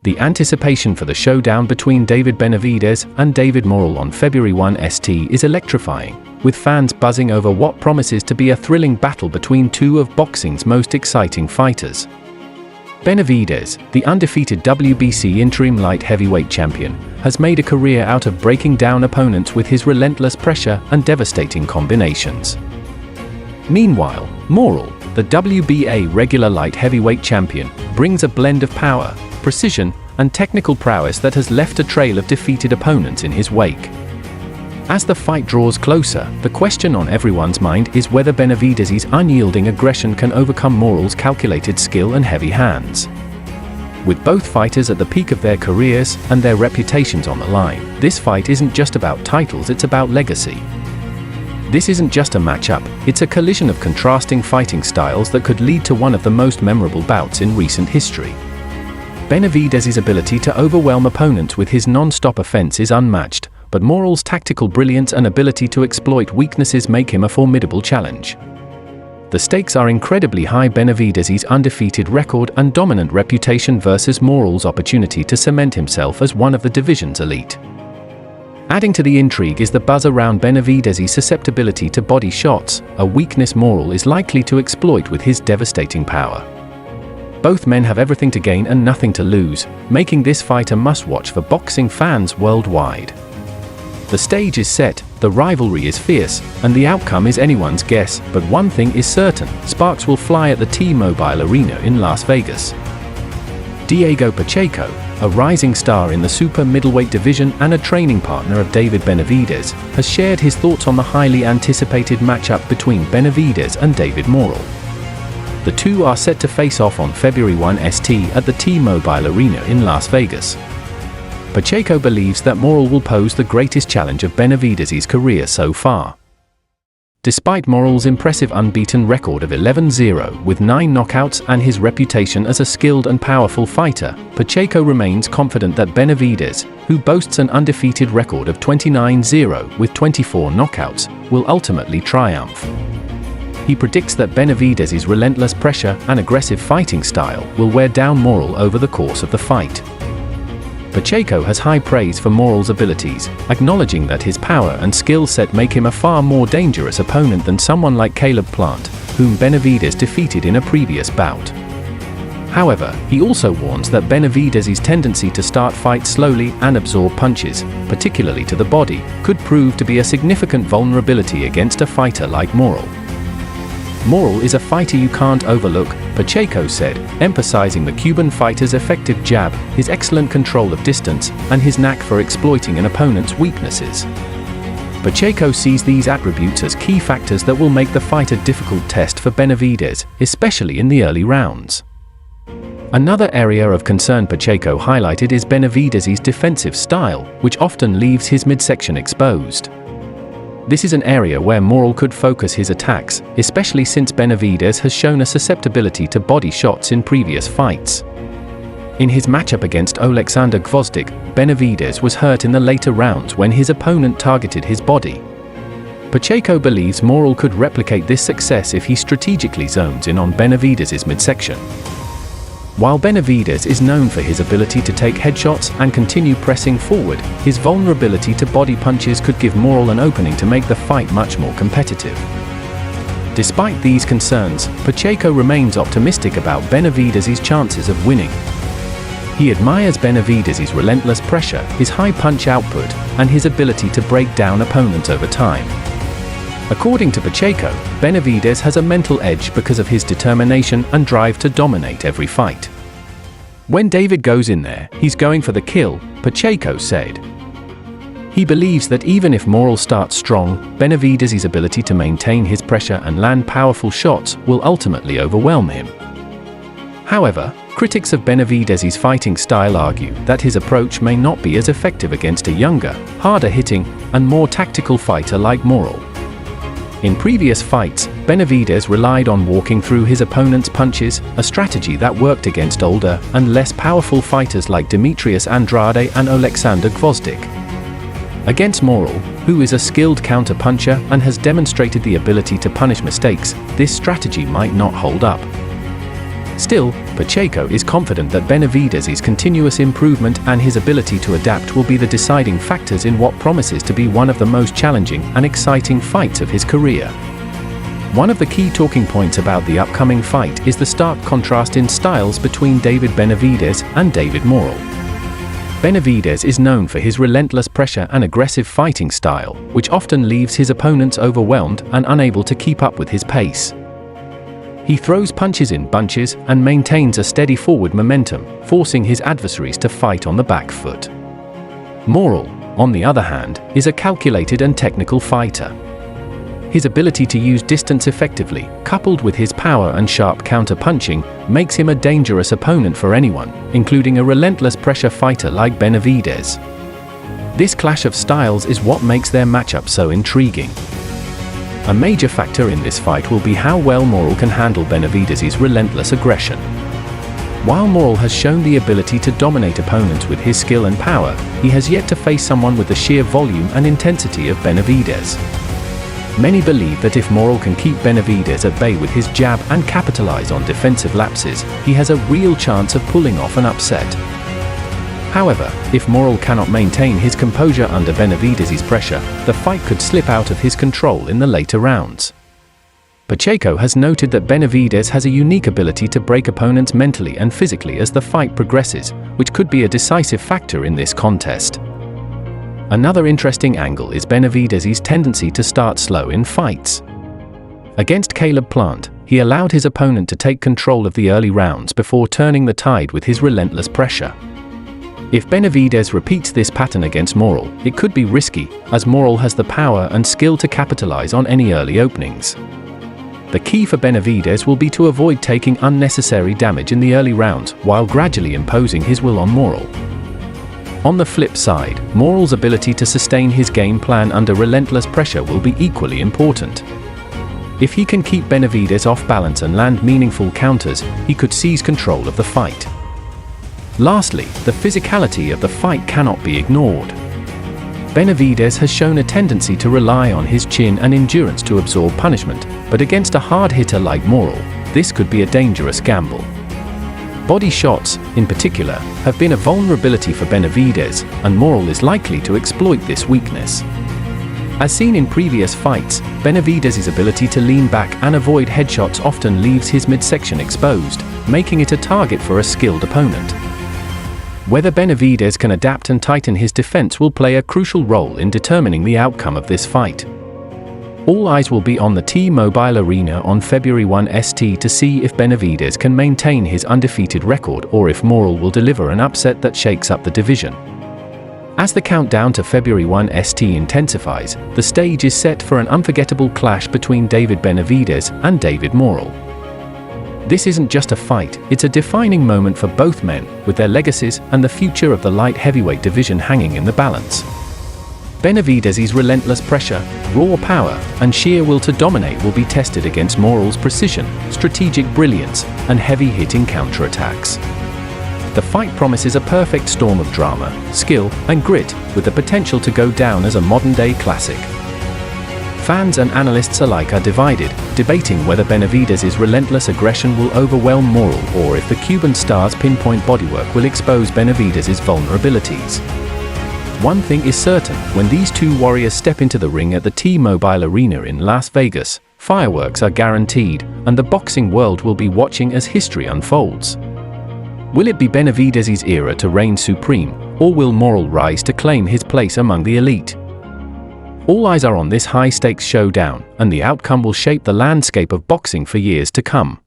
The anticipation for the showdown between David Benavidez and David Morrell on February 1 St is electrifying, with fans buzzing over what promises to be a thrilling battle between two of boxing's most exciting fighters. Benavidez, the undefeated WBC interim light heavyweight champion, has made a career out of breaking down opponents with his relentless pressure and devastating combinations. Meanwhile, Morrell, the WBA regular light heavyweight champion, brings a blend of power, precision, and technical prowess that has left a trail of defeated opponents in his wake. As the fight draws closer, the question on everyone's mind is whether Benavidez's unyielding aggression can overcome Morrell's calculated skill and heavy hands. With both fighters at the peak of their careers and their reputations on the line, this fight isn't just about titles, it's about legacy. This isn't just a matchup, it's a collision of contrasting fighting styles that could lead to one of the most memorable bouts in recent history. Benavidez's ability to overwhelm opponents with his non-stop offense is unmatched, but Morrell's tactical brilliance and ability to exploit weaknesses make him a formidable challenge. The stakes are incredibly high: Benavidez's undefeated record and dominant reputation versus Morrell's opportunity to cement himself as one of the division's elite. Adding to the intrigue is the buzz around Benavidez's susceptibility to body shots, a weakness Morrell is likely to exploit with his devastating power. Both men have everything to gain and nothing to lose, making this fight a must-watch for boxing fans worldwide. The stage is set, the rivalry is fierce, and the outcome is anyone's guess, but one thing is certain: sparks will fly at the T-Mobile Arena in Las Vegas. Diego Pacheco, a rising star in the super middleweight division and a training partner of David Benavidez, has shared his thoughts on the highly anticipated matchup between Benavidez and David Morrell. The two are set to face off on February 1 St at the T-Mobile Arena in Las Vegas. Pacheco believes that Morrell will pose the greatest challenge of Benavidez's career so far. Despite Morrell's impressive unbeaten record of 11-0 with 9 knockouts and his reputation as a skilled and powerful fighter, Pacheco remains confident that Benavidez, who boasts an undefeated record of 29-0 with 24 knockouts, will ultimately triumph. He predicts that Benavidez's relentless pressure and aggressive fighting style will wear down Morrell over the course of the fight. Pacheco has high praise for Morrell's abilities, acknowledging that his power and skill set make him a far more dangerous opponent than someone like Caleb Plant, whom Benavidez defeated in a previous bout. However, he also warns that Benavidez's tendency to start fights slowly and absorb punches, particularly to the body, could prove to be a significant vulnerability against a fighter like Morrell. Morrell is a fighter you can't overlook, Pacheco said, emphasizing the Cuban fighter's effective jab, his excellent control of distance, and his knack for exploiting an opponent's weaknesses. Pacheco sees these attributes as key factors that will make the fight a difficult test for Benavidez, especially in the early rounds. Another area of concern Pacheco highlighted is Benavidez's defensive style, which often leaves his midsection exposed. This is an area where Morrell could focus his attacks, especially since Benavidez has shown a susceptibility to body shots in previous fights. In his matchup against Oleksandr Gvozdyk, Benavidez was hurt in the later rounds when his opponent targeted his body. Pacheco believes Morrell could replicate this success if he strategically zones in on Benavidez's midsection. While Benavidez is known for his ability to take headshots and continue pressing forward, his vulnerability to body punches could give Morrell an opening to make the fight much more competitive. Despite these concerns, Pacheco remains optimistic about Benavidez's chances of winning. He admires Benavidez's relentless pressure, his high punch output, and his ability to break down opponents over time. According to Pacheco, Benavidez has a mental edge because of his determination and drive to dominate every fight. When David goes in there, he's going for the kill, Pacheco said. He believes that even if Morrell starts strong, Benavidez's ability to maintain his pressure and land powerful shots will ultimately overwhelm him. However, critics of Benavidez's fighting style argue that his approach may not be as effective against a younger, harder-hitting, and more tactical fighter like Morrell. In previous fights, Benavidez relied on walking through his opponent's punches, a strategy that worked against older and less powerful fighters like Demetrius Andrade and Oleksandr Gvozdyk. Against Morrell, who is a skilled counter-puncher and has demonstrated the ability to punish mistakes, this strategy might not hold up. Still, Pacheco is confident that Benavidez's continuous improvement and his ability to adapt will be the deciding factors in what promises to be one of the most challenging and exciting fights of his career. One of the key talking points about the upcoming fight is the stark contrast in styles between David Benavidez and David Morrell. Benavidez is known for his relentless pressure and aggressive fighting style, which often leaves his opponents overwhelmed and unable to keep up with his pace. He throws punches in bunches and maintains a steady forward momentum, forcing his adversaries to fight on the back foot. Morrell, on the other hand, is a calculated and technical fighter. His ability to use distance effectively, coupled with his power and sharp counter-punching, makes him a dangerous opponent for anyone, including a relentless pressure fighter like Benavidez. This clash of styles is what makes their matchup so intriguing. A major factor in this fight will be how well Morrell can handle Benavidez's relentless aggression. While Morrell has shown the ability to dominate opponents with his skill and power, he has yet to face someone with the sheer volume and intensity of Benavidez. Many believe that if Morrell can keep Benavidez at bay with his jab and capitalize on defensive lapses, he has a real chance of pulling off an upset. However, if Morrell cannot maintain his composure under Benavidez's pressure, the fight could slip out of his control in the later rounds. Pacheco has noted that Benavidez has a unique ability to break opponents mentally and physically as the fight progresses, which could be a decisive factor in this contest. Another interesting angle is Benavidez's tendency to start slow in fights. Against Caleb Plant, he allowed his opponent to take control of the early rounds before turning the tide with his relentless pressure. If Benavidez repeats this pattern against Morrell, it could be risky, as Morrell has the power and skill to capitalize on any early openings. The key for Benavidez will be to avoid taking unnecessary damage in the early rounds while gradually imposing his will on Morrell. On the flip side, Morrell's ability to sustain his game plan under relentless pressure will be equally important. If he can keep Benavidez off balance and land meaningful counters, he could seize control of the fight. Lastly, the physicality of the fight cannot be ignored. Benavidez has shown a tendency to rely on his chin and endurance to absorb punishment, but against a hard hitter like Morrell, this could be a dangerous gamble. Body shots, in particular, have been a vulnerability for Benavidez, and Morrell is likely to exploit this weakness. As seen in previous fights, Benavidez's ability to lean back and avoid headshots often leaves his midsection exposed, making it a target for a skilled opponent. Whether Benavidez can adapt and tighten his defense will play a crucial role in determining the outcome of this fight. All eyes will be on the T-Mobile Arena on February 1 ST to see if Benavidez can maintain his undefeated record or if Morrell will deliver an upset that shakes up the division. As the countdown to February 1 ST intensifies, the stage is set for an unforgettable clash between David Benavidez and David Morrell. This isn't just a fight, it's a defining moment for both men, with their legacies and the future of the light heavyweight division hanging in the balance. Benavidez's relentless pressure, raw power, and sheer will to dominate will be tested against Morrell's precision, strategic brilliance, and heavy-hitting counterattacks. The fight promises a perfect storm of drama, skill, and grit, with the potential to go down as a modern-day classic. Fans and analysts alike are divided, debating whether Benavidez's relentless aggression will overwhelm Morrell or if the Cuban star's pinpoint bodywork will expose Benavidez's vulnerabilities. One thing is certain, when these two warriors step into the ring at the T-Mobile Arena in Las Vegas, fireworks are guaranteed, and the boxing world will be watching as history unfolds. Will it be Benavidez's era to reign supreme, or will Morrell rise to claim his place among the elite? All eyes are on this high-stakes showdown, and the outcome will shape the landscape of boxing for years to come.